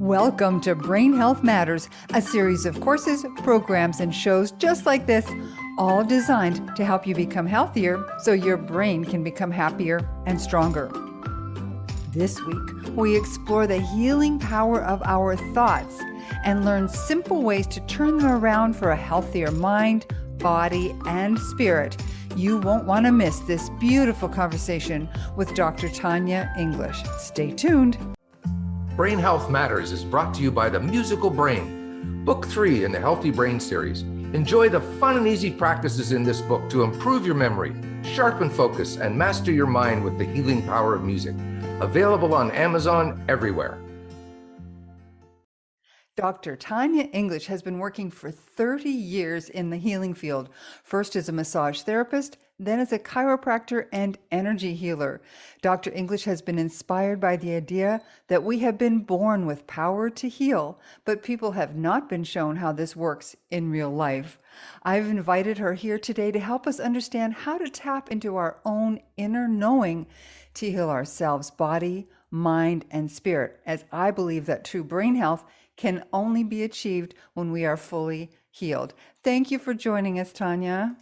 Welcome to Brain Health Matters, a series of courses, programs, and shows just like this, all designed to help you become healthier so your brain can become happier and stronger. This week, we explore the healing power of our thoughts and learn simple ways to turn them around for a healthier mind, body, and spirit. You won't want to miss this beautiful conversation with Dr. Tanya English. Stay tuned. Brain Health Matters is brought to you by The Musical Brain, Book 3 in the Healthy Brain series. Enjoy the fun and easy practices in this book to improve your memory, sharpen focus, and master your mind with the healing power of music. Available on Amazon everywhere. Dr. Tanya English has been working for 30 years in the healing field, first as a massage therapist, then as a chiropractor and energy healer. Dr. English has been inspired by the idea that we have been born with power to heal, but people have not been shown how this works in real life. I've invited her here today to help us understand how to tap into our own inner knowing to heal ourselves, body, mind, and spirit, as I believe that true brain health can only be achieved when we are fully healed. Thank you for joining us, Tanya.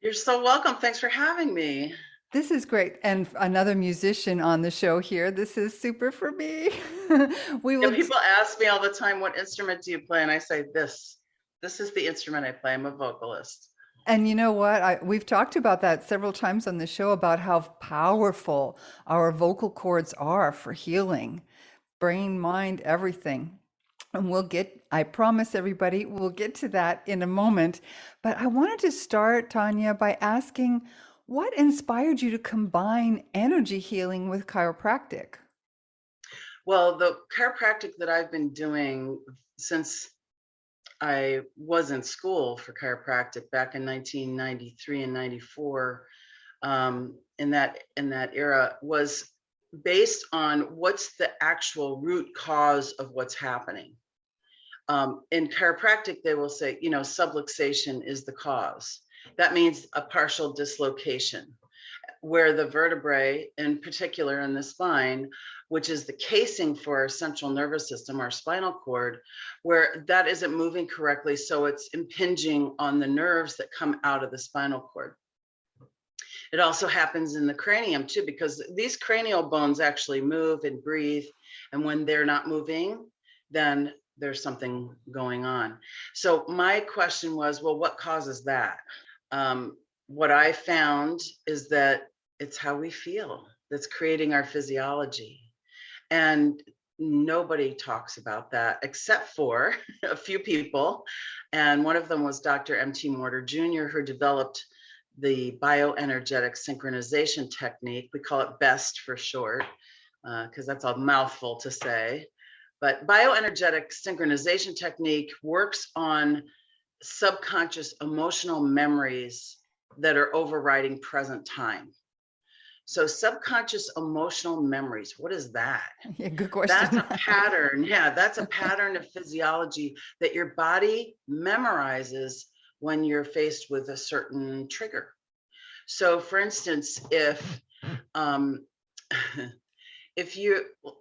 You're so welcome. Thanks for having me. This is great. And another musician on the show here. This is super for me. People ask me all the time, what instrument do you play? And I say, this is the instrument I play. I'm a vocalist. And you know what? We've talked about that several times on the show about how powerful our vocal cords are for healing, brain, mind, everything. And I promise everybody, we'll get to that in a moment. But I wanted to start, Tanya, by asking, what inspired you to combine energy healing with chiropractic? Well, the chiropractic that I've been doing since I was in school for chiropractic back in 1993 and 94, in that era, was based on what's the actual root cause of what's happening. In chiropractic, they will say, subluxation is the cause. That means a partial dislocation where the vertebrae, in particular in the spine, which is the casing for our central nervous system, our spinal cord, where that isn't moving correctly. So it's impinging on the nerves that come out of the spinal cord. It also happens in the cranium too, because these cranial bones actually move and breathe. And when they're not moving, then there's something going on. So my question was, well, what causes that? What I found is that it's how we feel that's creating our physiology. And nobody talks about that except for a few people. And one of them was Dr. M.T. Morter Jr., who developed the bioenergetic synchronization technique. We call it BEST for short, because that's a mouthful to say. But bioenergetic synchronization technique works on subconscious emotional memories that are overriding present time. So subconscious emotional memories, what is that? Yeah, good question. That's a pattern. Yeah, that's a pattern of physiology that your body memorizes when you're faced with a certain trigger. So for instance, if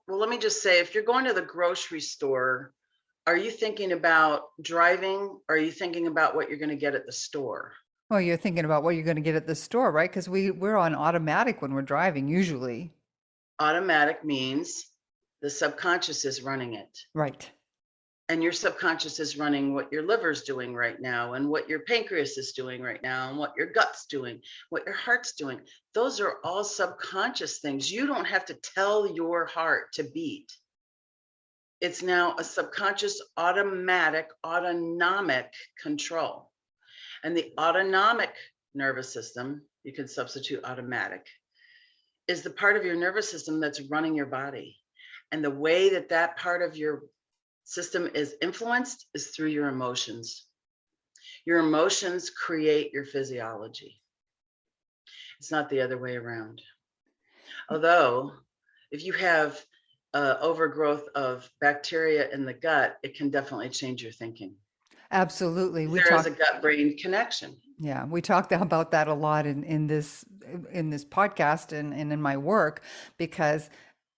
let me just say, if you're going to the grocery store, are you thinking about driving? Or are you thinking about what you're going to get at the store? Well, you're thinking about what you're going to get at the store, right? Because we're on automatic when we're driving, usually. Automatic means the subconscious is running it. Right. And your subconscious is running what your liver's doing right now, and what your pancreas is doing right now, and what your gut's doing, what your heart's doing. Those are all subconscious things. You don't have to tell your heart to beat. It's now a subconscious, autonomic control. And the autonomic nervous system, you can substitute automatic, is the part of your nervous system that's running your body. And the way that part of your system is influenced is through your emotions. Your emotions create your physiology. It's not the other way around. Although, if you have overgrowth of bacteria in the gut, it can definitely change your thinking. Absolutely. There is a gut-brain connection. Yeah, we talked about that a lot in this podcast and in my work, because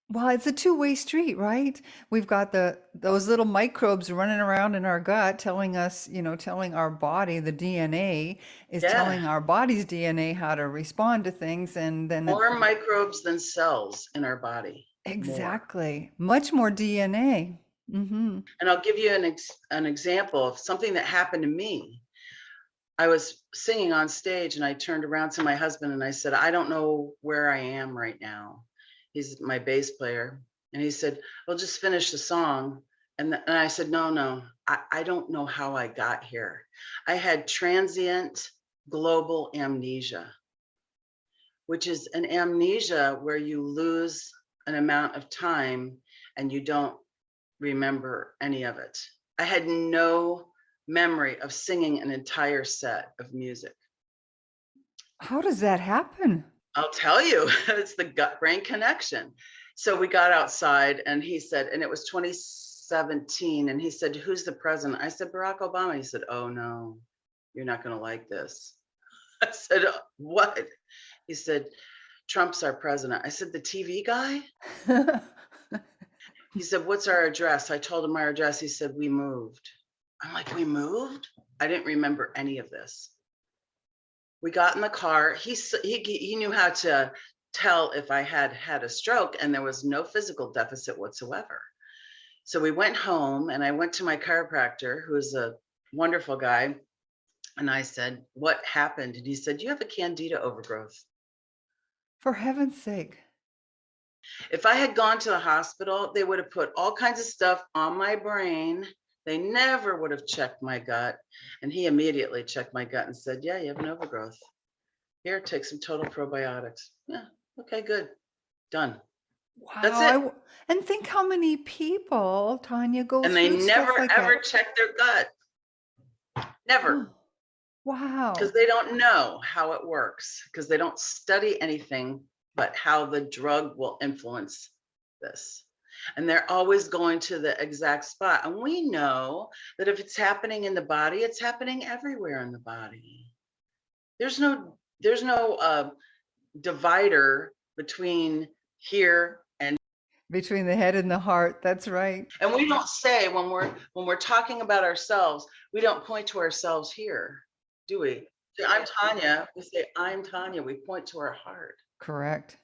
Well, it's a two-way street, right? We've got those little microbes running around in our gut telling us, telling our body, the DNA is Yeah, telling our body's DNA how to respond to things, and then it's more microbes than cells in our body, more. exactly much more DNA. Hmm. And I'll give you an example of something that happened to me. I was singing on stage and I turned around to my husband and I said, I don't know where I am right now. He's my bass player. And he said, well, just finish the song. And I said, no, I don't know how I got here. I had transient global amnesia, which is an amnesia where you lose an amount of time and you don't remember any of it. I had no memory of singing an entire set of music. How does that happen? I'll tell you, it's the gut brain connection. So we got outside and he said, and it was 2017, and he said, who's the president? I said, Barack Obama. He said, oh no, you're not going to like this. I said, what? He said, Trump's our president. I said, the TV guy? He said, what's our address? I told him our address. He said, we moved. I'm like, we moved? I didn't remember any of this. We got in the car. He knew how to tell if I had a stroke, and there was no physical deficit whatsoever. So we went home and I went to my chiropractor, who's a wonderful guy. And I said, what happened? And he said, you have a candida overgrowth. For heaven's sake. If I had gone to the hospital, they would have put all kinds of stuff on my brain. They never would have checked my gut. And he immediately checked my gut and said, yeah, you have an overgrowth. Here, take some total probiotics. Yeah, okay, good. Done. That's Wow. it. And think how many people, Tanya, go And they through stuff never, like ever that. check their gut. Never. Wow. Because they don't know how it works, because they don't study anything but how the drug will influence this. And they're always going to the exact spot. And we know that if it's happening in the body, it's happening everywhere in the body. There's no divider between here and Between the head and the heart. That's right. we don't say when we're talking about ourselves, we don't point to ourselves here, do we? Say, I'm Tanya. We say, I'm Tanya. We point to our heart. Correct.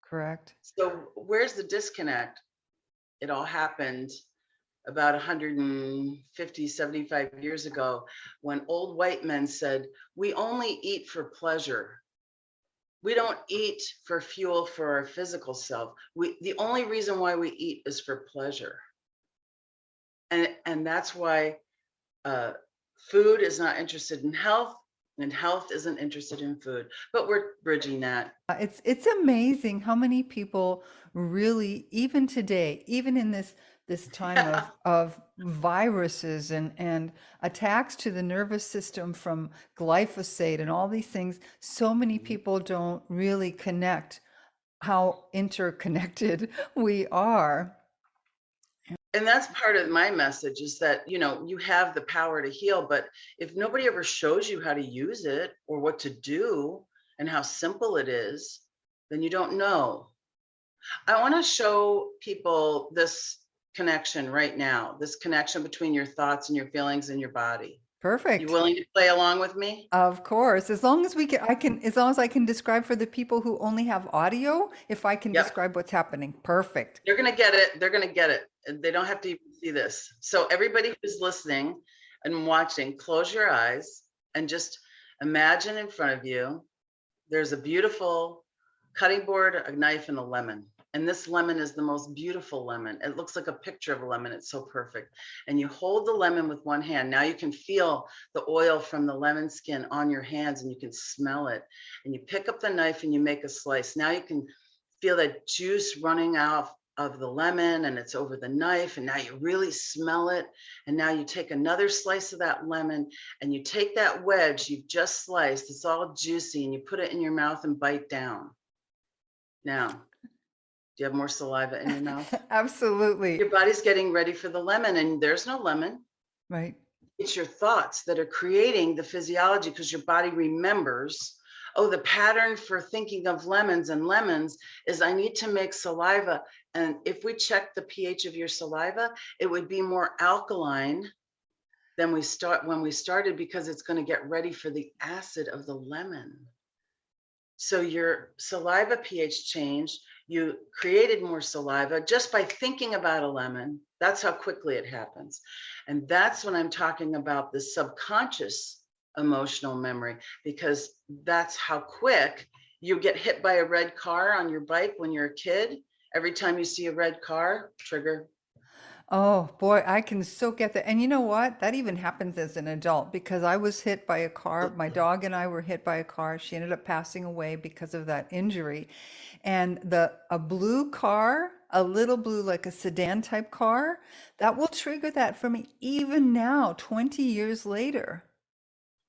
Correct. So where's the disconnect? It all happened about 150, 75 years ago when old white men said, we only eat for pleasure. We don't eat for fuel for our physical self. The only reason why we eat is for pleasure. And that's why food is not interested in health, and health isn't interested in food, but we're bridging that. It's amazing how many people really, even today, even in this time of viruses and attacks to the nervous system from glyphosate and all these things, so many people don't really connect how interconnected we are. And that's part of my message, is that, you have the power to heal, but if nobody ever shows you how to use it or what to do and how simple it is, then you don't know. I want to show people this connection right now, this connection between your thoughts and your feelings and your body. Perfect. You willing to play along with me? Of course, as long as as long as I can describe for the people who only have audio, if I can Yep. describe what's happening. Perfect. They're going to get it. They're going to get it. They don't have to even see this. So everybody who's listening and watching, close your eyes and just imagine in front of you, there's a beautiful cutting board, a knife, and a lemon. And this lemon is the most beautiful lemon. It looks like a picture of a lemon. It's so perfect. And you hold the lemon with one hand. Now you can feel the oil from the lemon skin on your hands and you can smell it. And you pick up the knife and you make a slice. Now you can feel that juice running out of the lemon and it's over the knife. And now you really smell it. And now you take another slice of that lemon and you take that wedge you've just sliced. It's all juicy and you put it in your mouth and bite down. Now, do you have more saliva in your mouth? Absolutely. Your body's getting ready for the lemon, and there's no lemon. Right. It's your thoughts that are creating the physiology, because your body remembers, Oh, the pattern for thinking of lemons and lemons is I need to make saliva. And if we check the pH of your saliva, it would be more alkaline than when we started, because it's going to get ready for the acid of the lemon. So your saliva pH changed, you created more saliva just by thinking about a lemon. That's how quickly it happens. And that's when I'm talking about the subconscious emotional memory, because that's how quick you get hit by a red car on your bike when you're a kid. Every time you see a red car, trigger. Oh boy, I can so get that. And you know what? That even happens as an adult because I was hit by a car. My dog and I were hit by a car. She ended up passing away because of that injury. And a blue car, a little blue, like a sedan type car, that will trigger that for me even now, 20 years later.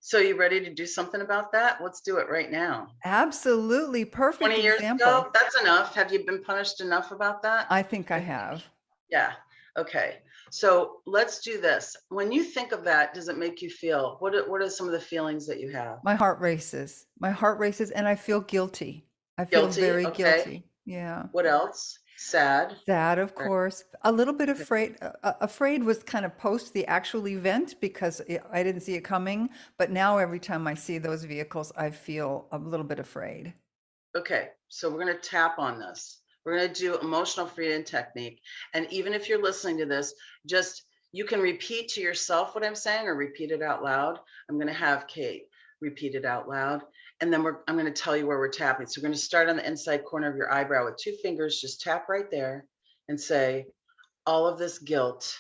So you ready to do something about that? Let's do it right now. Absolutely perfect 20 years ago, example. that's enough. Have you been punished enough about that? I think I have. Yeah. Okay. So let's do this. When you think of that, does it make you feel, what are some of the feelings that you have? My heart races. My heart races and I feel guilty. I feel Guilty. very Okay. guilty. Yeah. What else? Sad. Sad, of Right. course. A little bit Okay. afraid. Afraid was kind of post the actual event because I didn't see it coming. But now every time I see those vehicles, I feel a little bit afraid. Okay. So we're going to tap on this. We're going to do emotional freedom technique. And even if you're listening to this, just you can repeat to yourself what I'm saying or repeat it out loud. I'm going to have Kate repeat it out loud. And then I'm going to tell you where we're tapping. So we're going to start on the inside corner of your eyebrow with 2 fingers. Just tap right there and say, all of this guilt.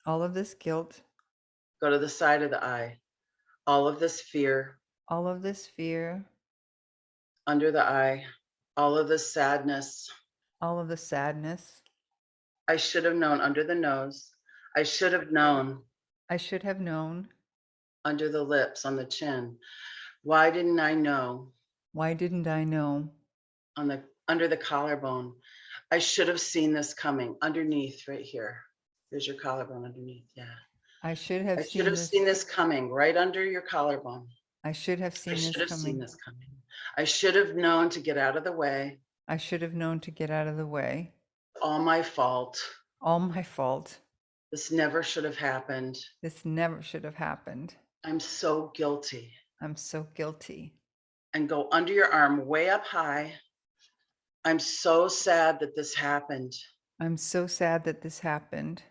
All of this guilt, Go to the side of the eye. All of this fear. all of this fear, Under the eye. All of this sadness. all of the sadness. I should have known. Under the nose. I should have known. I should have known. Under the lips, on the chin. Why didn't I know? Why didn't I know? Under the collarbone. I should have seen this coming. Underneath, right here. There's your collarbone underneath. Yeah. I should I have should have seen this coming, right under your collarbone. I should have I seen should this have seen coming. this coming. I should have known to get out of the way. I should have known to get out of the way. All my fault. All my fault. This never should have happened. This never should have happened. I'm so guilty. I'm so guilty. And go under your arm way up high. I'm so sad that this happened. I'm so sad that this happened.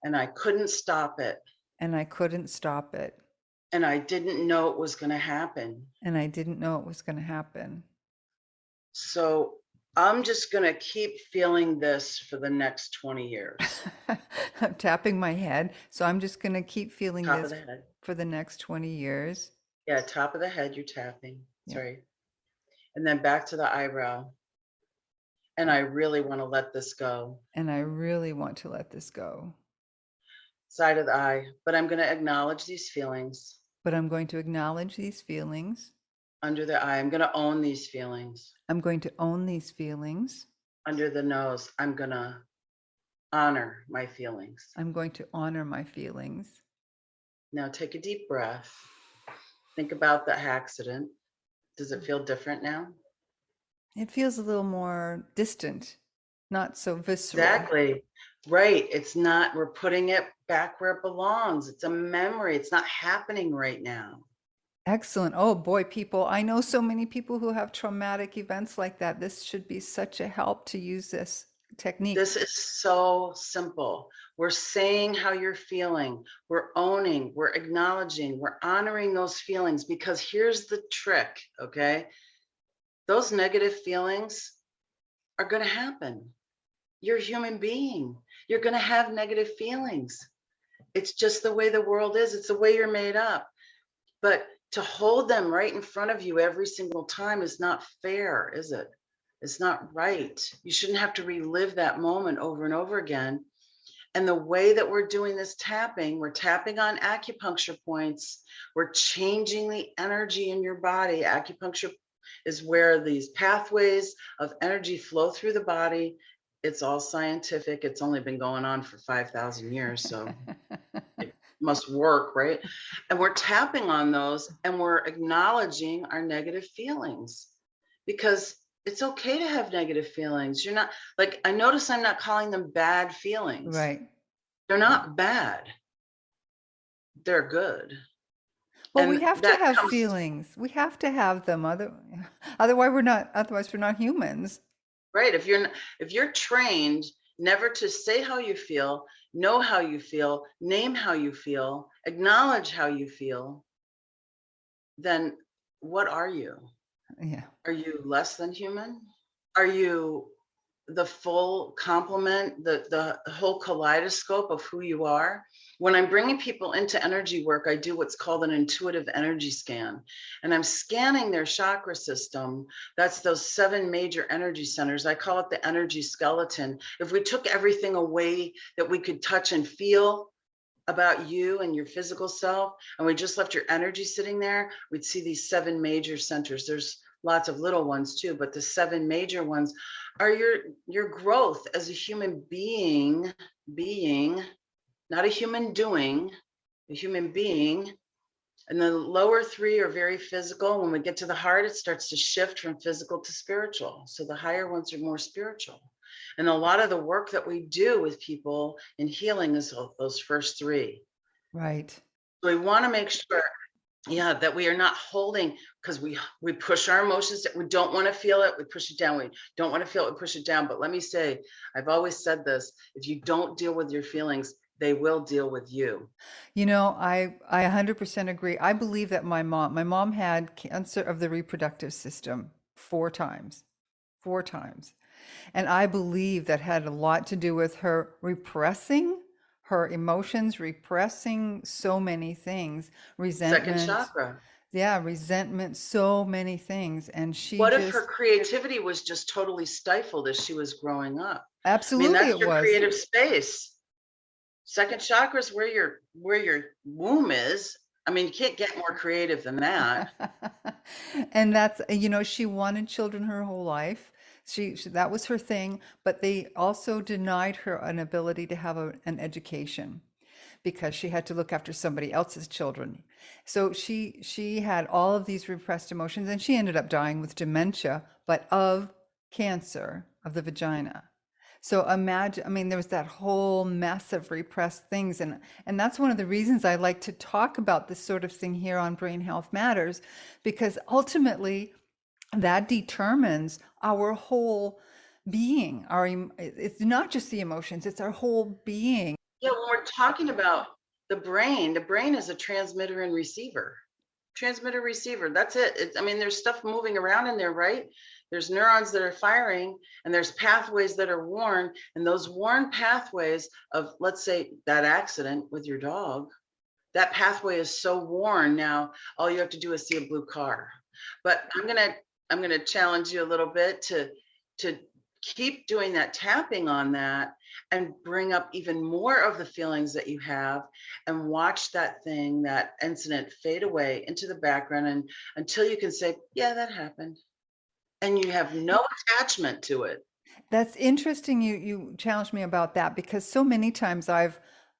And I couldn't stop it. And I couldn't stop it. And I didn't know it was going to happen. And I didn't know it was going to happen. So I'm just going to keep feeling this for the next 20 years. I'm tapping my head. So I'm just going to keep feeling Top this of the head. for the next 20 years. Yeah, top of the head, you're tapping. Yeah. Sorry. And then back to the eyebrow. And I really want to let this go. And I really want to let this go. Side of the eye. But I'm going to acknowledge these feelings. But I'm going to acknowledge these feelings. Under the eye. I'm going to own these feelings. I'm going to own these feelings. Under the nose. I'm going to honor my feelings. I'm going to honor my feelings. Now take a deep breath. Think about the accident. Does it feel different now? It feels a little more distant, not so visceral. Exactly. Right. It's not, we're putting it back where it belongs. It's a memory. It's not happening right now. Excellent. Oh boy, people, I know so many people who have traumatic events like that. This should be such a help to use this technique. This is so simple. We're saying how you're feeling. We're owning, we're acknowledging, we're honoring those feelings, because here's the trick, okay? Those negative feelings are going to happen. You're a human being. You're going to have negative feelings. It's just the way the world is. It's the way you're made up. But to hold them right in front of you every single time is not fair, is it? It's not right. You shouldn't have to relive that moment over and over again. And the way that we're doing this tapping, we're tapping on acupuncture points. We're changing the energy in your body. Acupuncture is where these pathways of energy flow through the body. It's all scientific. It's only been going on for 5,000 years. So it must work, right? And we're tapping on those and we're acknowledging our negative feelings, because it's okay to have negative feelings. You're not, like, I notice I'm not calling them bad feelings. Right. They're not bad. They're good. Well, we And have to that have comes feelings. We have to have them. Otherwise we're not humans. right. If you're trained never to say how you feel, know how you feel, name how you feel, acknowledge how you feel, then what are you? Yeah. Are you less than human? Are you the full complement, the whole kaleidoscope of who you are? When I'm bringing people into energy work, I do what's called an intuitive energy scan. And I'm scanning their chakra system. That's those 7 major energy centers. I call it the energy skeleton. If we took everything away that we could touch and feel about you and your physical self, and we just left your energy sitting there, we'd see these 7 major centers. There's lots of little ones too, but the 7 major ones are your growth as a human being, not a human doing, a human being. And the lower 3 are very physical. When we get to the heart, it starts to shift from physical to spiritual. So the higher ones are more spiritual. And a lot of the work that we do with people in healing is those first 3. Right. So we want to make sure, that we are not holding, because we push our emotions. We don't want to feel it, we push it down. We don't want to feel it, we push it down. But let me say, I've always said this: if you don't deal with your feelings, they will deal with you. You know, I 100% agree. I believe that my mom had cancer of the reproductive system 4 times. 4 times. And I believe that had a lot to do with her repressing her emotions, repressing so many things, Second resentment. chakra. Yeah, resentment, so many things. And she What if her just, creativity was just totally stifled as she was growing up? I mean, absolutely that's it your was. creative space. Second chakra is where your womb is. I mean, you can't get more creative than that. And that's, you know, she wanted children her whole life. That was her thing, but they also denied her an ability to have an education because she had to look after somebody else's children. So she had all of these repressed emotions and she ended up dying with dementia, but of cancer of the vagina. So imagine, I mean, there was that whole mess of repressed things. And that's one of the reasons I like to talk about this sort of thing here on Brain Health Matters, because ultimately that determines our whole being. It's not just the emotions, it's our whole being. Yeah, when we're talking about the brain is a transmitter and receiver. Transmitter receiver, that's it. I mean, there's stuff moving around in there, right? There's neurons that are firing and there's pathways that are worn. And those worn pathways of, let's say, that accident with your dog, that pathway is so worn now, all you have to do is see a blue car. But I'm gonna challenge you a little bit to keep doing that tapping on that and bring up even more of the feelings that you have and watch that thing, that incident fade away into the background, and until you can say, yeah, that happened. And you have no attachment to it. That's interesting you challenged me about that because so many times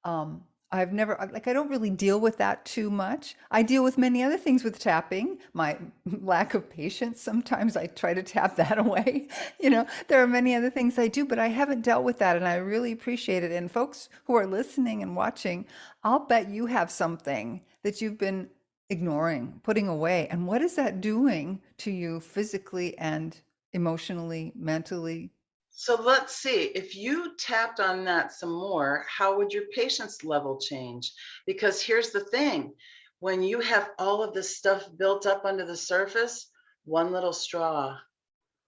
um I've never like I don't really deal with that too much. I deal with many other things with tapping. My lack of patience, sometimes I try to tap that away. You know, there are many other things I do, but I haven't dealt with that and I really appreciate it. And folks who are listening and watching, I'll bet you have something that you've been ignoring, putting away. And what is that doing to you physically and emotionally, mentally? So let's see, if you tapped on that some more, how would your patience level change? Because here's the thing, when you have all of this stuff built up under the surface, one little straw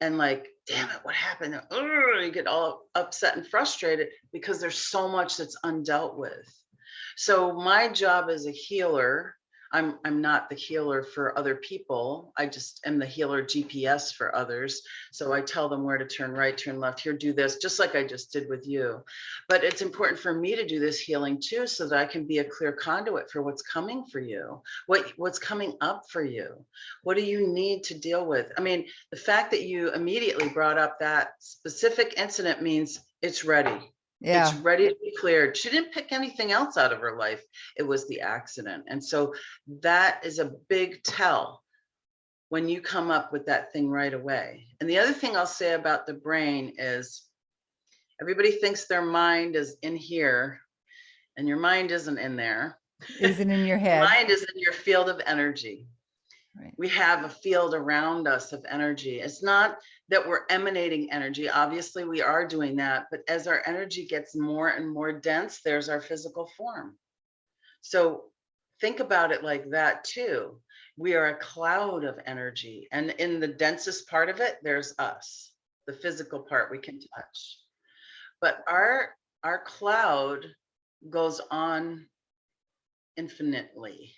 and like, damn it, what happened? Ugh, you get all upset and frustrated because there's so much that's undealt with. So my job as a healer, I'm not the healer for other people. I just am the healer GPS for others. So I tell them where to turn right, turn left, here, do this, just like I just did with you. But it's important for me to do this healing too, so that I can be a clear conduit for what's coming for you, what's coming up for you. What do you need to deal with? I mean, the fact that you immediately brought up that specific incident means it's ready. It's Yeah. ready to be cleared. She didn't pick anything else out of her life. It was the accident. And so that is a big tell when you come up with that thing right away. And the other thing I'll say about the brain is everybody thinks their mind is in here, and your mind isn't in there. Isn't in your Your head. mind is in your field of energy. Right. We have a field around us of energy. It's not that we're emanating energy. Obviously, we are doing that. But as our energy gets more and more dense, there's our physical form. So think about it like that too. We are a cloud of energy. And in the densest part of it, there's us, the physical part we can touch. But our cloud goes on infinitely.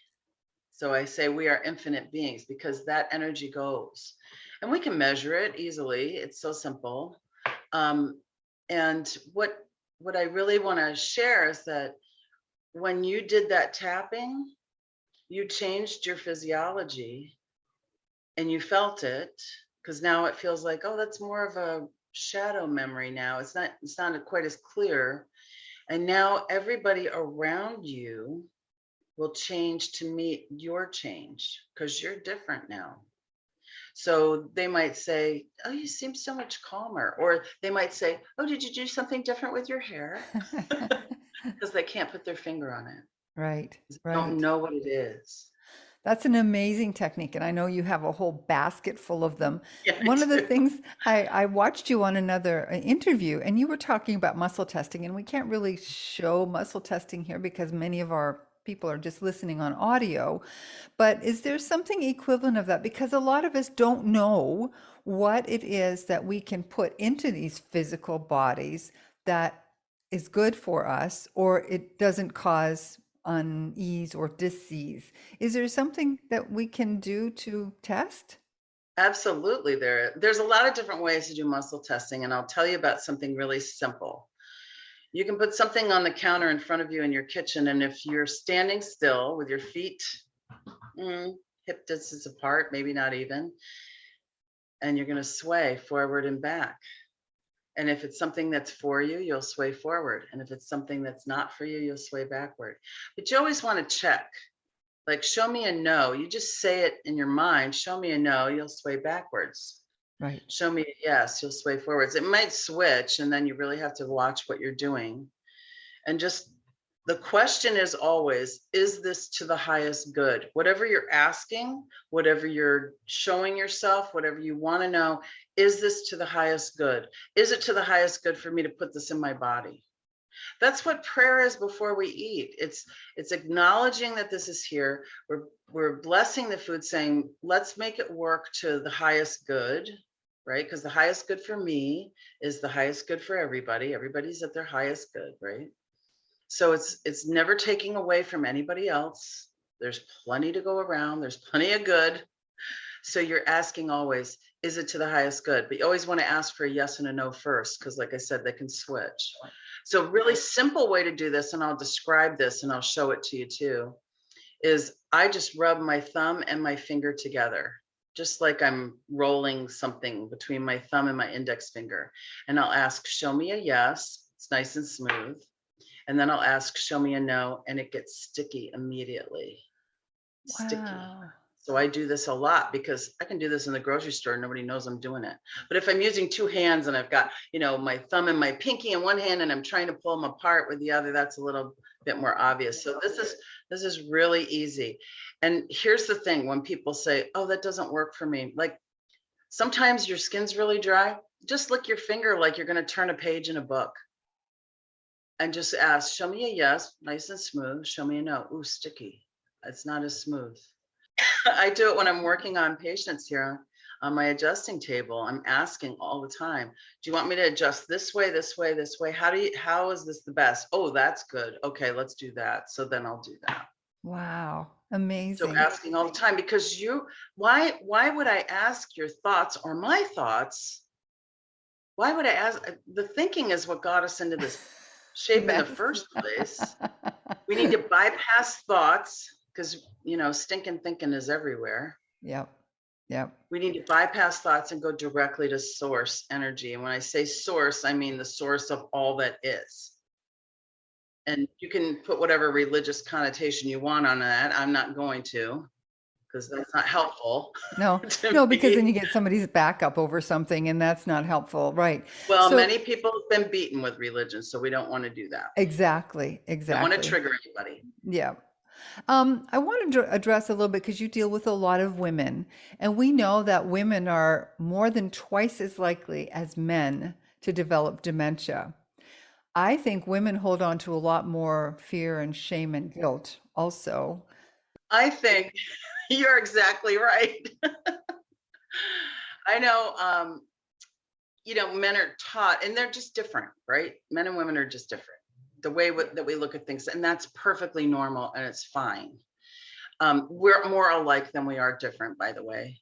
So I say we are infinite beings because that energy goes, and we can measure it easily. It's so simple. And what I really want to share is that when you did that tapping, you changed your physiology and you felt it, because now it feels like, oh, that's more of a shadow memory now. It's not quite as clear. And now everybody around you will change to meet your change because you're different now. So they might say, oh, you seem so much calmer. Or they might say, oh, did you do something different with your hair? Because they can't put their finger on it. Right. They don't Right. know what it is. That's an amazing technique, and I know you have a whole basket full of them. Yeah, I One of the do. things I watched you on another interview, and you were talking about muscle testing, and we can't really show muscle testing here because many of our people are just listening on audio. But is there something equivalent of that? Because a lot of us don't know what it is that we can put into these physical bodies that is good for us, or it doesn't cause unease or disease. Is there something that we can do to test? Absolutely. There's a lot of different ways to do muscle testing, and I'll tell you about something really simple. You can put something on the counter in front of you in your kitchen, and if you're standing still with your feet hip distance apart, maybe not even, and you're going to sway forward and back. And if it's something that's for you, you'll sway forward. And if it's something that's not for you, you'll sway backward. But you always want to check. Like, show me a no. You just say it in your mind. Show me a no, you'll sway backwards. Right. Show me a yes, you'll sway forwards. It might switch, and then you really have to watch what you're doing. And just the question is always, is this to the highest good? Whatever you're asking, whatever you're showing yourself, whatever you want to know, is this to the highest good? Is it to the highest good for me to put this in my body? That's what prayer is before we eat. It's acknowledging that this is here. We're blessing the food, saying, let's make it work to the highest good, right? Because the highest good for me is the highest good for everybody. Everybody's at their highest good, right? So it's never taking away from anybody else. There's plenty to go around. There's plenty of good. So you're asking always, is it to the highest good? But you always want to ask for a yes and a no first, because like I said, they can switch. So a really simple way to do this, and I'll describe this and I'll show it to you too, is I just rub my thumb and my finger together, just like I'm rolling something between my thumb and my index finger. And I'll ask, show me a yes. It's nice and smooth. And then I'll ask, show me a no, and it gets sticky immediately. Sticky. Wow. So I do this a lot because I can do this in the grocery store. Nobody knows I'm doing it. But if I'm using two hands and I've got, my thumb and my pinky in one hand and I'm trying to pull them apart with the other, that's a little bit more obvious. So this is really easy. And here's the thing, when people say, oh, that doesn't work for me. Like, sometimes your skin's really dry. Just lick your finger like you're going to turn a page in a book. And just ask, show me a yes, nice and smooth. Show me a no. Ooh, sticky. It's not as smooth. I do it when I'm working on patients here on my adjusting table. I'm asking all the time, do you want me to adjust this way, this way, this way? How is this the best? Oh, that's good. Okay, let's do that. So then I'll do that. Wow. So Amazing. asking all the time, because why would I ask your thoughts or my thoughts? Why would I ask? The thinking is what got us into this shape in the Mess. first place. We need to bypass thoughts because, stinking thinking is everywhere. Yep. Yep. We need to bypass thoughts and go directly to source energy. And when I say source, I mean the source of all that is. And you can put whatever religious connotation you want on that. I'm not going to, because that's not helpful No, to no, because then me. you get somebody's back up over something and that's not helpful. Right. Well, So many people have been beaten with religion, so we don't want to do that. exactly, Don't want to exactly. trigger anybody. Yeah. I want to address a little bit because you deal with a lot of women, and we know that women are more than twice as likely as men to develop dementia. I think women hold on to a lot more fear and shame and guilt also. I think you're exactly right. I know, men are taught, and they're just different, right? Men and women are just different. The way that we look at things, and that's perfectly normal, and it's fine. We're more alike than we are different, by the way.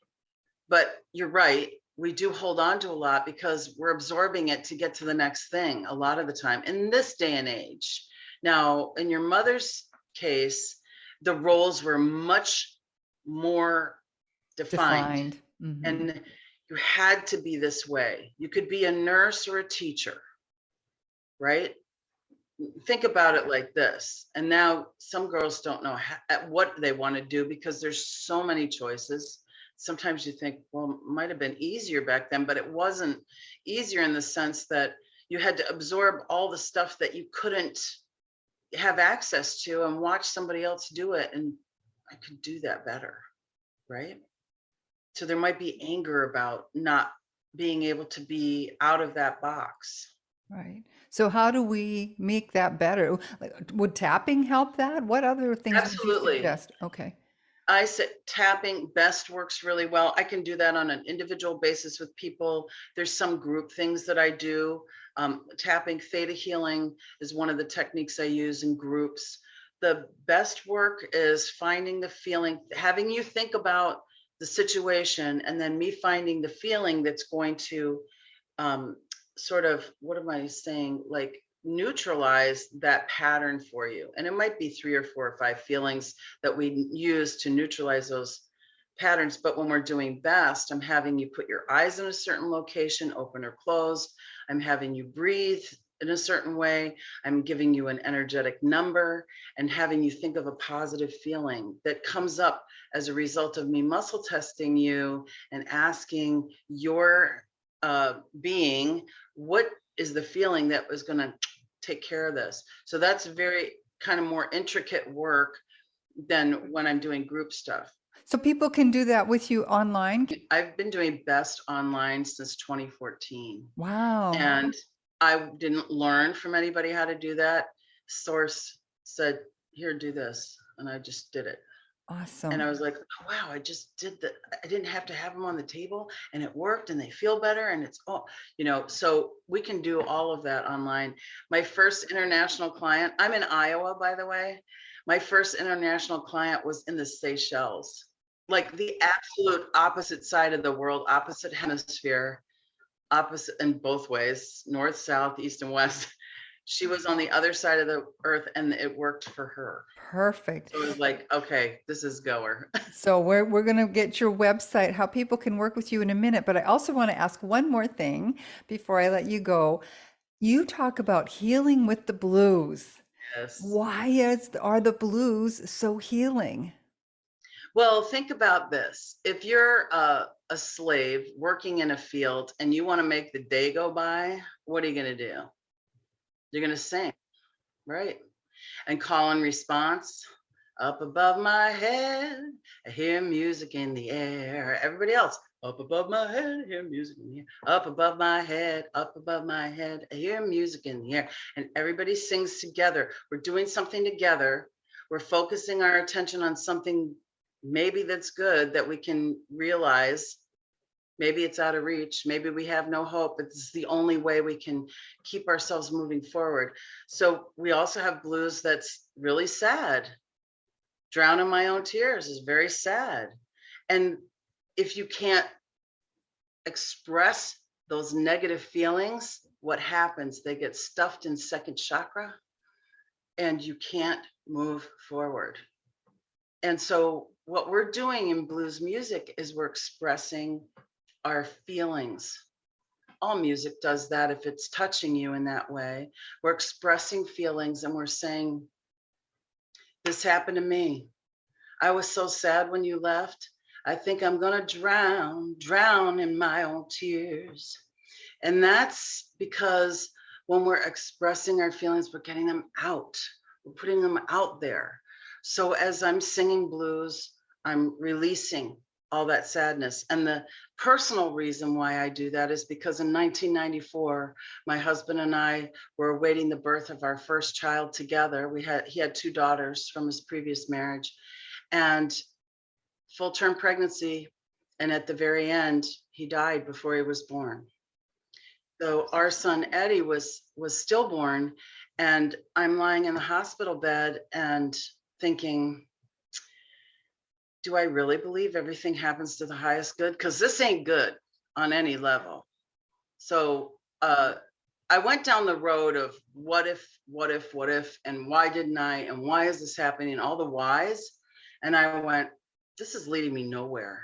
But you're right. We do hold on to a lot because we're absorbing it to get to the next thing a lot of the time in this day and age. Now, in your mother's case, the roles were much more defined, Defined. Hmm. and you had to be this way. You could be a nurse or a teacher, right? Think about it like this. And now some girls don't know what they want to do because there's so many choices. Sometimes you think, well, it might have been easier back then, but it wasn't easier in the sense that you had to absorb all the stuff that you couldn't have access to and watch somebody else do it. And I could do that better, right? So there might be anger about not being able to be out of that box. Right. So how do we make that better? Like, would tapping help that? What other things would you Absolutely. suggest? Okay. I said tapping best works really well. I can do that on an individual basis with people. There's some group things that I do. Tapping, theta healing is one of the techniques I use in groups. The best work is finding the feeling, having you think about the situation, and then me finding the feeling that's going to sort of, what am I saying? Like neutralize that pattern for you. And it might be 3 or 4 or 5 feelings that we use to neutralize those patterns. But when we're doing best, I'm having you put your eyes in a certain location, open or closed. I'm having you breathe in a certain way. I'm giving you an energetic number and having you think of a positive feeling that comes up as a result of me muscle testing you and asking your being, what is the feeling that was going to take care of this? So that's very kind of more intricate work than when I'm doing group stuff. So people can do that with you online? I've been doing best online since 2014. Wow. And I didn't learn from anybody how to do that. Source said, here, do this. And I just did it. And Awesome. I was like, oh, wow, I just did that. I didn't have to have them on the table, and it worked, and they feel better. And it's, so we can do all of that online. My first international client, I'm in Iowa, by the way. My first international client was in the Seychelles, like the absolute opposite side of the world, opposite hemisphere, opposite in both ways, north, south, east, and west. She was on the other side of the earth, and it worked for her. Perfect. So it was like, okay, this is goer. So we're going to get your website, how people can work with you in a minute, but I also want to ask one more thing before I let you go. You talk about healing with the blues. Yes. Why are the blues so healing? Well, think about this. If you're a slave working in a field and you want to make the day go by, what are you going to do? You're going to sing, right? And call and response. Up above my head, I hear music in the air. Everybody else, up above my head, I hear music in the air. Up above my head, I hear music in the air. And everybody sings together. We're doing something together. We're focusing our attention on something maybe that's good that we can realize. Maybe it's out of reach. Maybe we have no hope, but this is the only way we can keep ourselves moving forward. So we also have blues that's really sad. Drown in My Own Tears is very sad. And if you can't express those negative feelings, what happens? They get stuffed in second chakra and you can't move forward. And so what we're doing in blues music is we're expressing our feelings. All music does that if it's touching you in that way. We're expressing feelings and we're saying, this happened to me. I was so sad when you left. I think I'm gonna drown in my own tears. And that's because when we're expressing our feelings, we're getting them out. We're putting them out there. So as I'm singing blues, I'm releasing all that sadness. And the personal reason why I do that is because in 1994, my husband and I were awaiting the birth of our first child together. He had 2 daughters from his previous marriage, and full-term pregnancy. And at the very end, he died before he was born. So our son Eddie was stillborn, and I'm lying in the hospital bed and thinking, do I really believe everything happens to the highest good? Because this ain't good on any level. So I went down the road of what if, and why didn't I, and why is this happening, all the whys. And I went, this is leading me nowhere.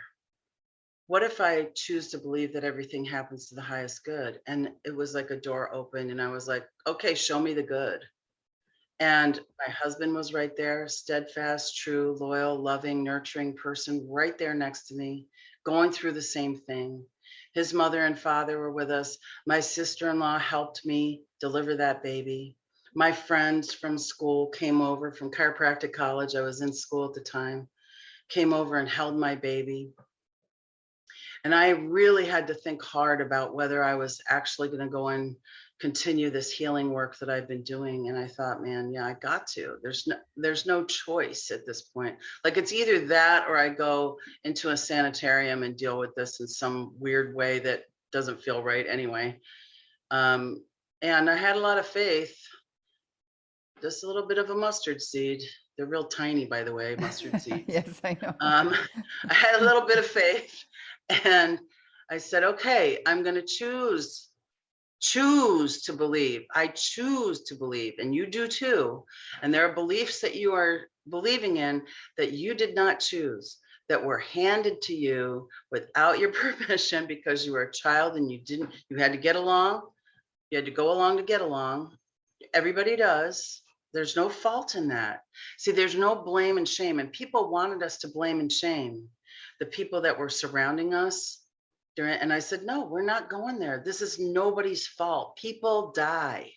What if I choose to believe that everything happens to the highest good? And it was like a door opened, and I was like, okay, show me the good. And my husband was right there, steadfast, true, loyal, loving, nurturing person right there next to me, going through the same thing. His mother and father were with us. My sister-in-law helped me deliver that baby. My friends from school came over from chiropractic college. I was in school at the time, came over and held my baby. And I really had to think hard about whether I was actually going to go and continue this healing work that I've been doing. And I thought, man, yeah, I got to. There's no choice at this point. Like, it's either that or I go into a sanitarium and deal with this in some weird way that doesn't feel right anyway. And I had a lot of faith, just a little bit of a mustard seed. They're real tiny, by the way, mustard seeds. Yes, I know. I had a little bit of faith, and I said, okay, I'm going to choose to believe. I choose to believe, and you do too. And there are beliefs that you are believing in that you did not choose, that were handed to you without your permission because you were a child and you had to get along. You had to go along to get along. Everybody does. There's no fault in that. See, there's no blame and shame. And people wanted us to blame and shame the people that were surrounding us. And I said, no, we're not going there. This is nobody's fault. People die.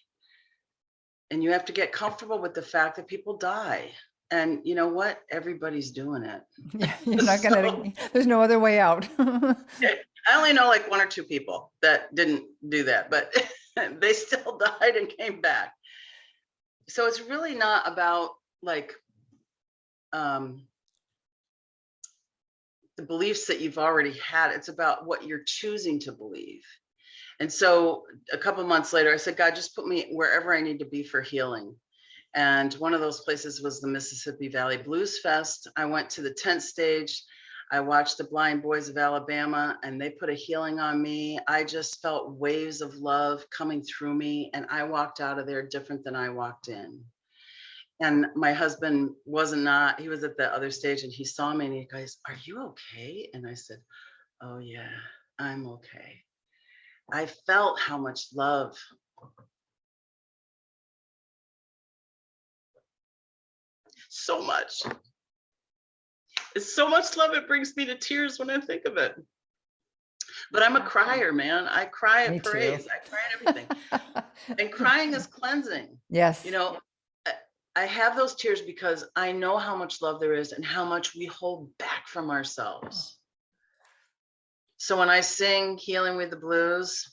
And you have to get comfortable with the fact that people die. And you know what? Everybody's doing it. Yeah, you're not gonna, there's no other way out. I only know like 1 or 2 people that didn't do that, but they still died and came back. So it's really not about like the beliefs that you've already had. It's about what you're choosing to believe. And so a couple of months later, I said, God, just put me wherever I need to be for healing. And one of those places was the Mississippi Valley Blues Fest. I went to the 10th stage. I watched the Blind Boys of Alabama, and they put a healing on me. I just felt waves of love coming through me, and I walked out of there different than I walked in. And my husband he was at the other stage, and he saw me and he goes, are you okay? And I said, oh yeah, I'm okay. I felt how much love. So much. It's so much love, it brings me to tears when I think of it. But I'm a crier, man. I cry at parades. I cry at everything. And crying is cleansing. Yes. You know, I have those tears because I know how much love there is and how much we hold back from ourselves. So when I sing Healing with the Blues,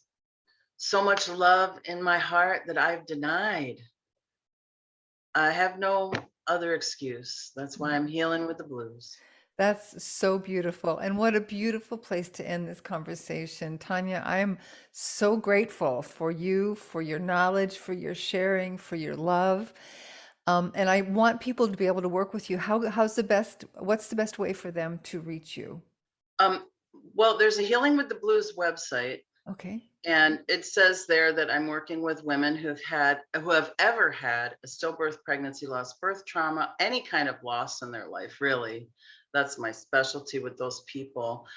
so much love in my heart that I've denied. I have no other excuse. That's why I'm healing with the blues. That's so beautiful. And what a beautiful place to end this conversation. Tanya, I am so grateful for you, for your knowledge, for your sharing, for your love. And I want people to be able to work with you. What's the best way for them to reach you? Well, there's a Healing with the Blues website. Okay. And it says there that I'm working with women who have ever had a stillbirth, pregnancy loss, birth trauma, any kind of loss in their life, really. That's my specialty with those people.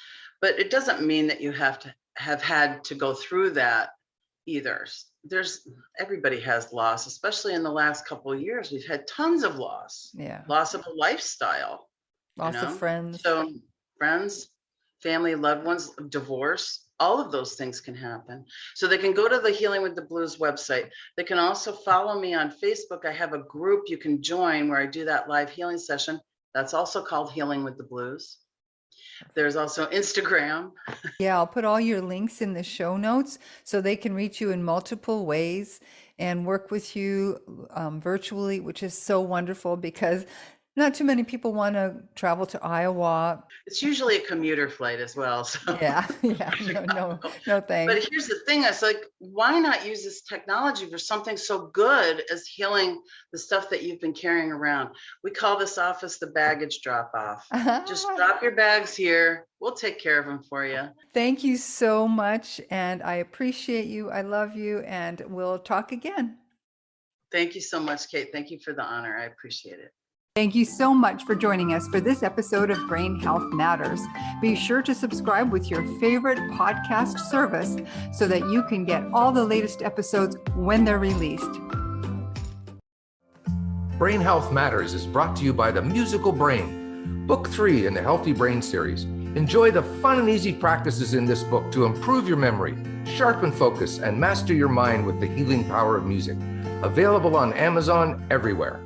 But it doesn't mean that you have to have had to go through that either. Everybody has loss, especially in the last couple of years. We've had tons of loss, Yeah. loss of a lifestyle, Loss of friends. So friends, family, loved ones, divorce, all of those things can happen. So they can go to the Healing with the Blues website. They can also follow me on Facebook. I have a group you can join where I do that live healing session. That's also called Healing with the Blues. There's also Instagram. Yeah, I'll put all your links in the show notes so they can reach you in multiple ways and work with you virtually, which is so wonderful because not too many people want to travel to Iowa. It's usually a commuter flight as well. So. Yeah, no thanks. But here's the thing, it's like, why not use this technology for something so good as healing the stuff that you've been carrying around? We call this office the baggage drop off. Just drop your bags here. We'll take care of them for you. Thank you so much. And I appreciate you. I love you. And we'll talk again. Thank you so much, Kate. Thank you for the honor. I appreciate it. Thank you so much for joining us for this episode of Brain Health Matters. Be sure to subscribe with your favorite podcast service so that you can get all the latest episodes when they're released. Brain Health Matters is brought to you by the Musical Brain, Book 3 in the Healthy Brain series. Enjoy the fun and easy practices in this book to improve your memory, sharpen focus, and master your mind with the healing power of music. Available on Amazon everywhere.